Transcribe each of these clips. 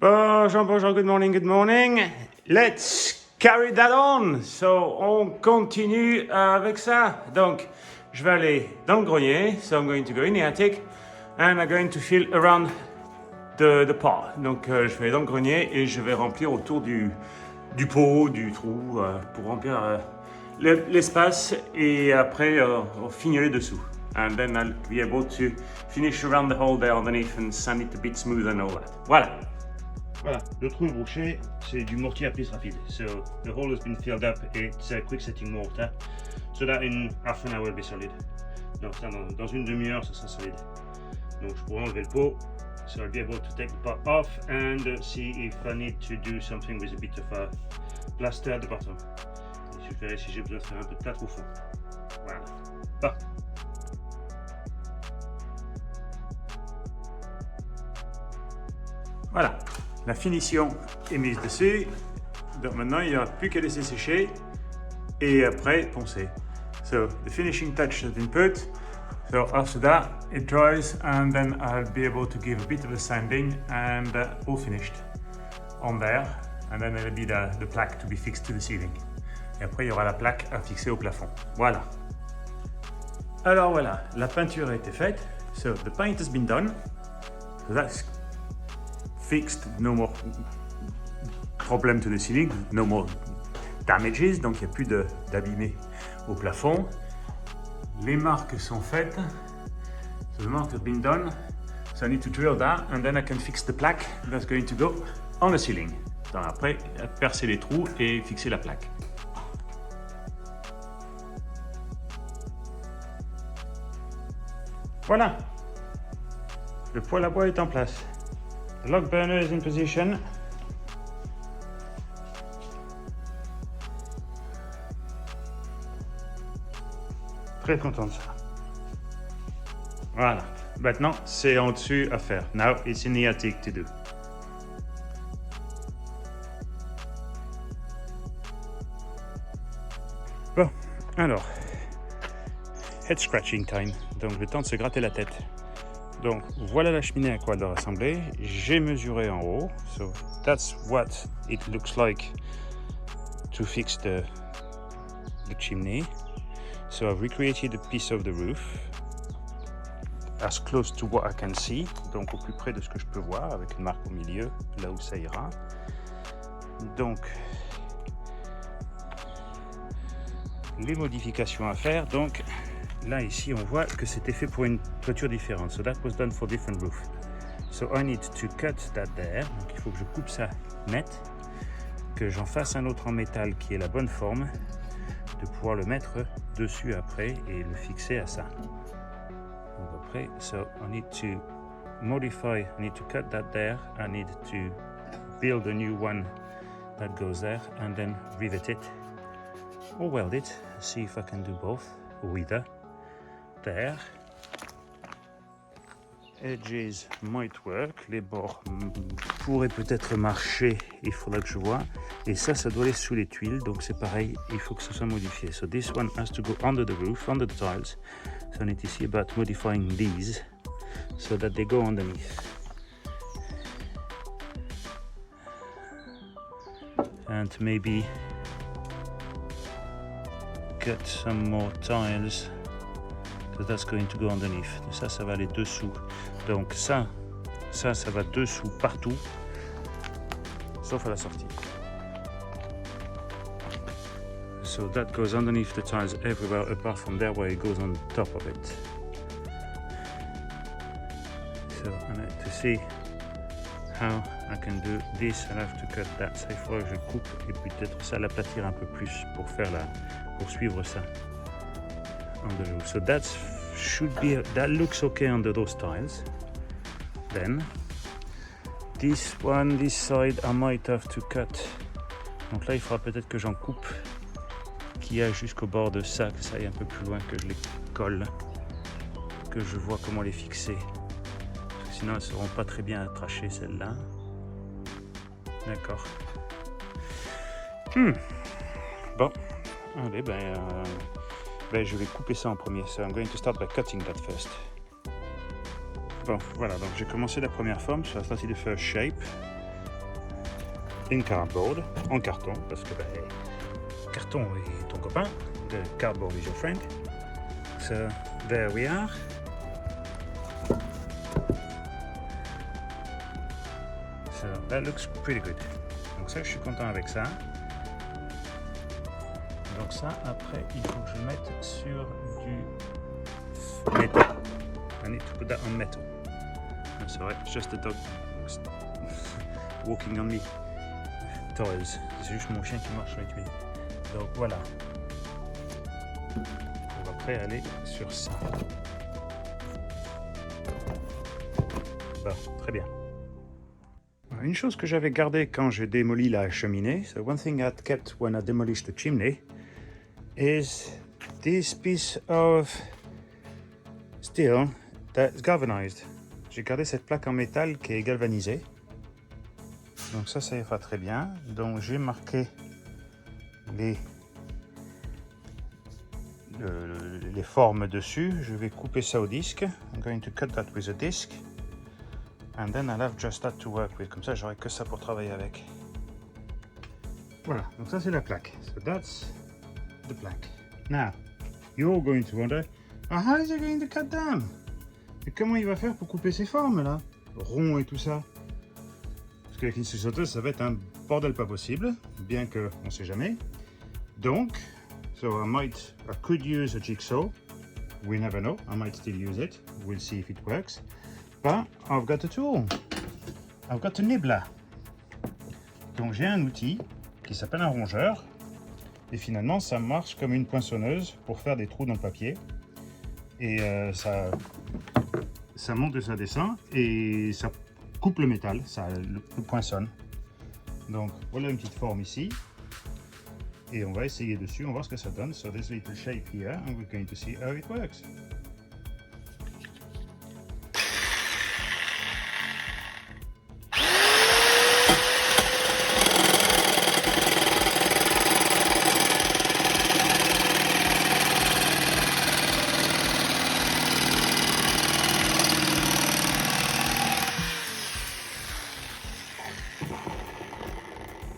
Bonjour, bonjour, good morning. Let's carry that on. So, on continue avec ça. Donc, je vais aller dans le grenier. So, I'm going to go in the attic and I'm going to fill around the pot. Donc, je vais aller dans le grenier et je vais remplir autour du pot, du trou, pour remplir l'espace et après fignoler dessous. And then I'll be able to finish around the hole there underneath and sand it a bit smooth and all that. Voilà, le trou est bouché, c'est du mortier à pisse rapide. So the hole has been filled up, it's a quick setting mortar, so that in half an hour will be solid. Donc ça, dans une demi-heure, ça sera solide. Donc je pourrai enlever le pot, so I'll be able to take the pot off and see if I need to do something with a bit of a plaster at the bottom. Et je verrai si j'ai besoin de faire un peu de plâtre au fond. Voilà. Bon. Voilà. La finition est mise dessus, donc maintenant il n'y aura plus qu'à laisser sécher et après poncer. So the finishing touch has been put, so after that it dries and then I'll be able to give a bit of a sanding and all finished on there, and then there'll be the plaque to be fixed to the ceiling. Et après il y aura la plaque à fixer au plafond. Voilà. Alors voilà, la peinture a été faite, so the paint has been done, so that's fixed, no more problem to the ceiling, no more damages, donc il n'y a plus d'abîmés au plafond. Les marques sont faites, so the mark has been done, so I need to drill that and then I can fix the plaque that's going to go on the ceiling. Donc après, percer les trous et fixer la plaque. Voilà, le poêle à bois est en place. The log burner is in position. Très content de ça. Voilà. Maintenant, c'est en dessus à faire. Now it's in the attic to do. Bon, alors, head scratching time. Donc le temps de se gratter la tête. Donc voilà la cheminée à quoi elle doit ressembler. J'ai mesuré en haut. So that's what it looks like to fix the chimney. So I've recreated a piece of the roof as close to what I can see. Donc au plus près de ce que je peux voir, avec une marque au milieu, là où ça ira. Donc les modifications à faire. Donc là, ici, on voit que c'était fait pour une toiture différente. So that was done for different roof. So I need to cut that there. Donc il faut que je coupe ça net, que j'en fasse un autre en métal qui ait la bonne forme, de pouvoir le mettre dessus après et le fixer à ça. Donc après, so I need to modify, I need to cut that there, I need to build a new one that goes there and then rivet it or weld it. See if I can do both or either. There. Edges might work. Les bords pourraient peut-être marcher. Il faudra que je vois. Et ça doit aller sous les tuiles. Donc c'est pareil. Il faut que ce soit modifié. So this one has to go under the roof, under the tiles. So I need to see about modifying these so that they go underneath. And maybe cut some more tiles. That's going to go underneath. Ça va aller dessous. Donc ça va dessous partout, sauf à la sortie. So that goes underneath the tiles everywhere, apart from there where it goes on top of it. So I need to see how I can do this. I'll have to cut that. Ça, il faudra que je coupe et peut-être ça l'aplatir un peu plus pour suivre ça. On the roof. So that looks okay under those tiles. Then this side I might have to cut. Donc là il faudra peut-être que j'en coupe qui a jusqu'au bord de ça, que ça aille un peu plus loin, que je les colle, que je vois comment les fixer. Parce que sinon elles ne seront pas très bien attachées celles-là. D'accord. Bon, allez je vais couper ça en premier. So I'm going to start by cutting that first. Bon, voilà, donc j'ai commencé la première forme. So I started the first shape. in cardboard, en carton, parce que carton est ton copain, the cardboard is your friend. So there we are. So that looks pretty good. Donc ça, je suis content avec ça. Donc ça, après, il faut que je mette sur du métal. I need to put that on metal. I'm sorry, it's just a dog walking on me. Toys. C'est juste mon chien qui marche sur les tuiles. Donc voilà. On va après aller sur ça. Bon, très bien. Une chose que j'avais gardée quand j'ai démoli la cheminée, so one thing I kept when I demolished the chimney, is this piece of steel that's galvanized. J'ai gardé cette plaque en métal qui est galvanisée. Donc ça ira très bien. Donc j'ai marqué les formes dessus. Je vais couper ça au disque. I'm going to cut that with a disc. And then I'll have just that to work with. Comme ça, j'aurai que ça pour travailler avec. Voilà, donc ça c'est la plaque. So that's the plaque. Now, you're going to wonder, how is he going to cut them? Et comment il va faire pour couper ces formes là? Rond et tout ça. Parce qu'avec une scie sauteuse, ça va être un bordel pas possible, bien que on sait jamais. Donc, I could use a jigsaw. We never know. I might still use it. We'll see if it works. But I've got a tool. I've got a nibbler. Donc j'ai un outil qui s'appelle un rongeur. Et finalement, ça marche comme une poinçonneuse pour faire des trous dans le papier. Et ça monte et ça descend. Et ça coupe le métal, ça le poinçonne. Donc voilà une petite forme ici. Et on va essayer dessus, on va voir ce que ça donne. So this little shape here, and we're going to see how it works.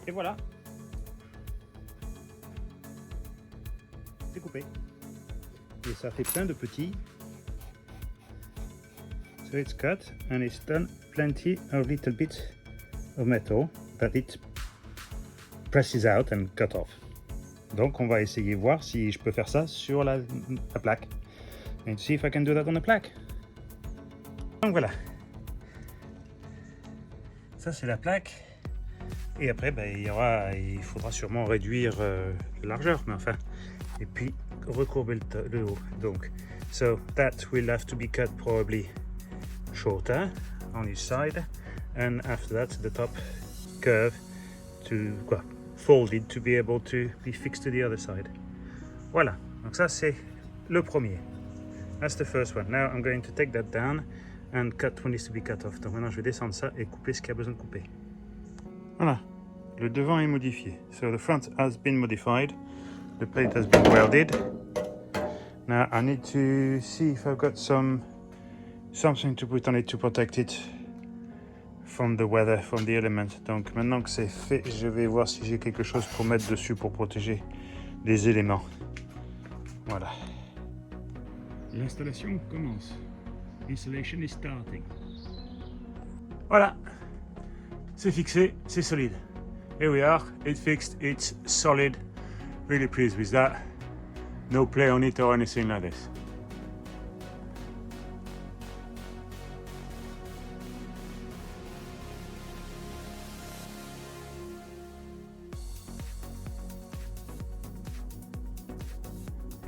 Et voilà. C'est coupé. Et ça fait plein de petits. So it's cut and it's done plenty of little bits of metal that it presses out and cut off. Donc on va essayer voir si je peux faire ça sur la plaque. And see if I can do that on the plaque. Donc voilà. Ça c'est la plaque. Et après il faudra sûrement réduire la largeur, mais enfin. Et puis recourber le haut. Donc, so that will have to be cut probably shorter on each side, and after that the top curve folded to be able to be fixed to the other side. Voilà. Donc ça c'est le premier. That's the first one. Now I'm going to take that down and cut what needs to be cut off. Donc maintenant je vais descendre ça et couper ce qu'il y a besoin de couper. Voilà. Le devant est modifié. So the front has been modified. The plate has been welded. Now I need to see if I've got something to put on it to protect it from the weather, from the elements. Donc maintenant que c'est fait, je vais voir si j'ai quelque chose pour mettre dessus pour protéger les éléments. Voilà. L'installation commence. Installation is starting. Voilà. C'est fixé, c'est solide. Here we are, it's fixed, it's solid. Really pleased with that. No play on it or anything like this.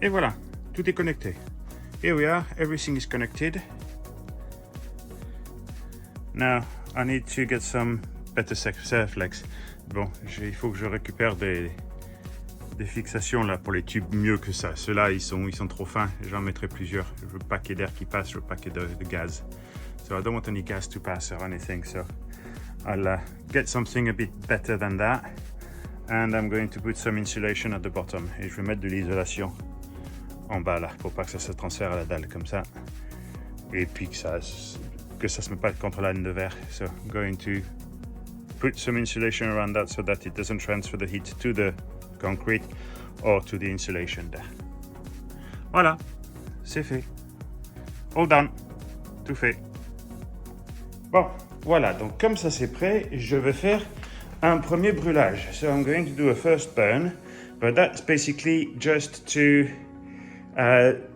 Et voilà, tout est connecté. Here we are, everything is connected. Now, I need to get some better Serflex. Bon, il faut que je récupère des fixations là pour les tubes mieux que ça. Ceux-là, ils sont trop fins. J'en mettrai plusieurs. Je veux pas qu'il y ait d'air qui passe, je veux pas qu'il y ait de gaz. So I don't want any gas to pass or anything. So I'll get something a bit better than that. And I'm going to put some insulation at the bottom. Et je vais mettre de l'isolation en bas là, pour pas que ça se transfère à la dalle comme ça. Et puis que ça se met pas contre la laine de verre. So I'm going to put some insulation around that so that it doesn't transfer the heat to the concrete or to the insulation there. Voilà, c'est fait. All done. Tout fait. Bon, voilà, donc comme ça c'est prêt, je vais faire un premier brûlage. So I'm going to do a first burn, but that's basically just to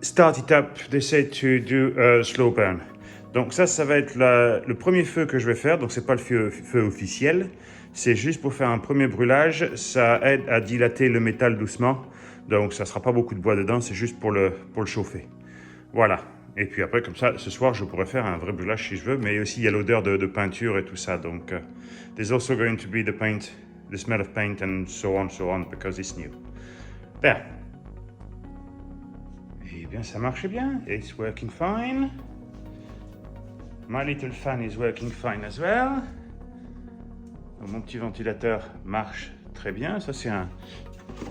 start it up. They say to do a slow burn. Donc ça va être le premier feu que je vais faire, donc c'est pas le feu officiel, c'est juste pour faire un premier brûlage, ça aide à dilater le métal doucement, donc ça sera pas beaucoup de bois dedans, c'est juste pour le chauffer. Voilà. Et puis après, comme ça, ce soir, je pourrais faire un vrai brûlage si je veux, mais aussi il y a l'odeur de peinture et tout ça. Donc, there's also going to be the smell of paint and so on, because it's new. There. Eh bien, ça marche bien. It's working fine. My little fan is working fine as well. Donc, mon petit ventilateur marche très bien. Ça,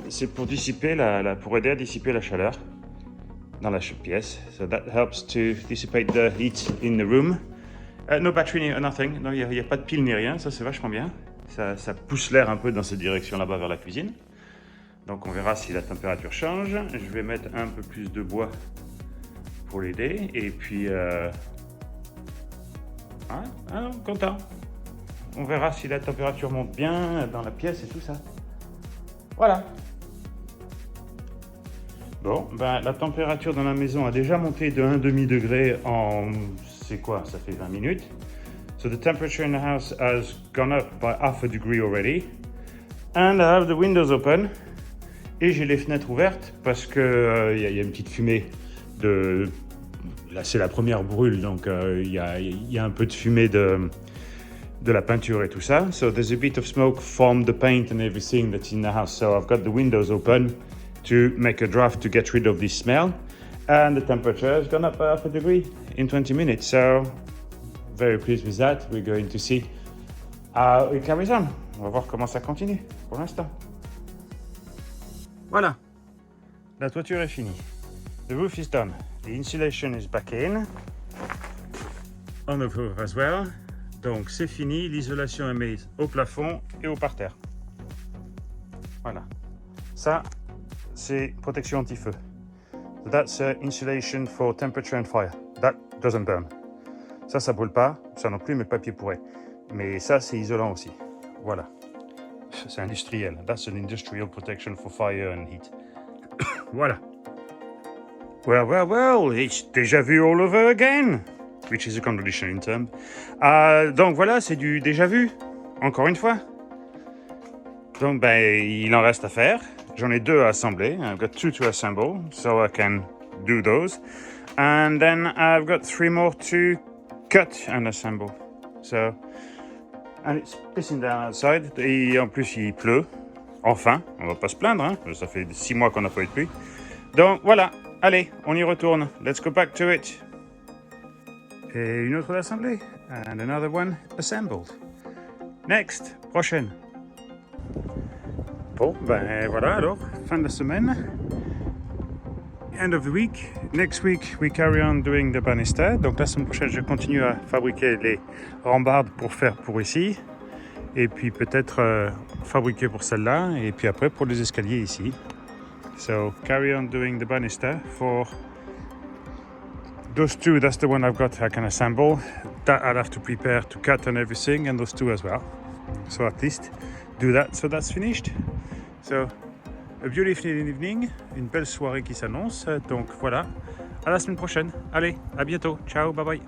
c'est pour dissiper pour aider à dissiper la chaleur dans la pièce. So that helps to dissipate the heat in the room. No battery, nothing. Non, il n'y a pas de pile ni rien. Ça, c'est vachement bien. Ça pousse l'air un peu dans cette direction là-bas vers la cuisine. Donc, on verra si la température change. Je vais mettre un peu plus de bois pour l'aider. Et puis, content. On verra si la température monte bien dans la pièce et tout ça. Voilà. Bon, ben, la température dans la maison a déjà monté de 1,5 degré en, c'est quoi, ça fait 20 minutes. So the temperature in the house has gone up by 0.5 degree already. And I have the windows open. Et j'ai les fenêtres ouvertes parce que y a une petite fumée de... Là, c'est la première brûle, donc il y a un peu de fumée de la peinture et tout ça. So there's a bit of smoke from the paint and everything that's in the house. So I've got the windows open to make a draft to get rid of this smell, and the temperature has gone up by 0.5 degree in 20 minutes, so very pleased with that. We're going to see how it carries on. On va voir comment ça continue pour l'instant. Voilà, la toiture est finie. The roof is done. The insulation is back in on the roof as well. Donc c'est fini, l'isolation est mise au plafond et au parterre. Voilà, ça c'est protection anti-feu. So that's insulation for temperature and fire. That doesn't burn. Ça brûle pas, ça non plus, mais le papier pourrait. Mais ça, c'est isolant aussi. Voilà. C'est industriel. That's an industrial protection for fire and heat. Voilà. Well, it's déjà vu all over again. Which is a contradiction in term. Donc voilà, c'est du déjà vu. Encore une fois. Donc ben, il en reste à faire. J'en ai 2 à assembler. I've got 2 to assemble, so I can do those. And then I've got 3 more to cut and assemble. So, and it's pissing down outside. Et en plus, il pleut. Enfin, on va pas se plaindre, hein. Ça fait 6 mois qu'on n'a pas eu de pluie. Donc voilà, allez, on y retourne. Let's go back to it. Et une autre assemblée. And another one assembled. Next, prochaine. Bon, ben voilà alors, fin de la semaine. End of the week. Next week, we carry on doing the banister. Donc la semaine prochaine, je continue à fabriquer les rambardes pour faire pour ici. Et puis peut-être fabriquer pour celle-là. Et puis après pour les escaliers ici. So carry on doing the banister for those 2. That's the one I've got I can assemble. That I'll have to prepare to cut and everything, and those 2 as well. So at least do that. So that's finished. So a beautiful evening, une belle soirée qui s'annonce. Donc voilà, à la semaine prochaine. Allez, à bientôt. Ciao, bye bye.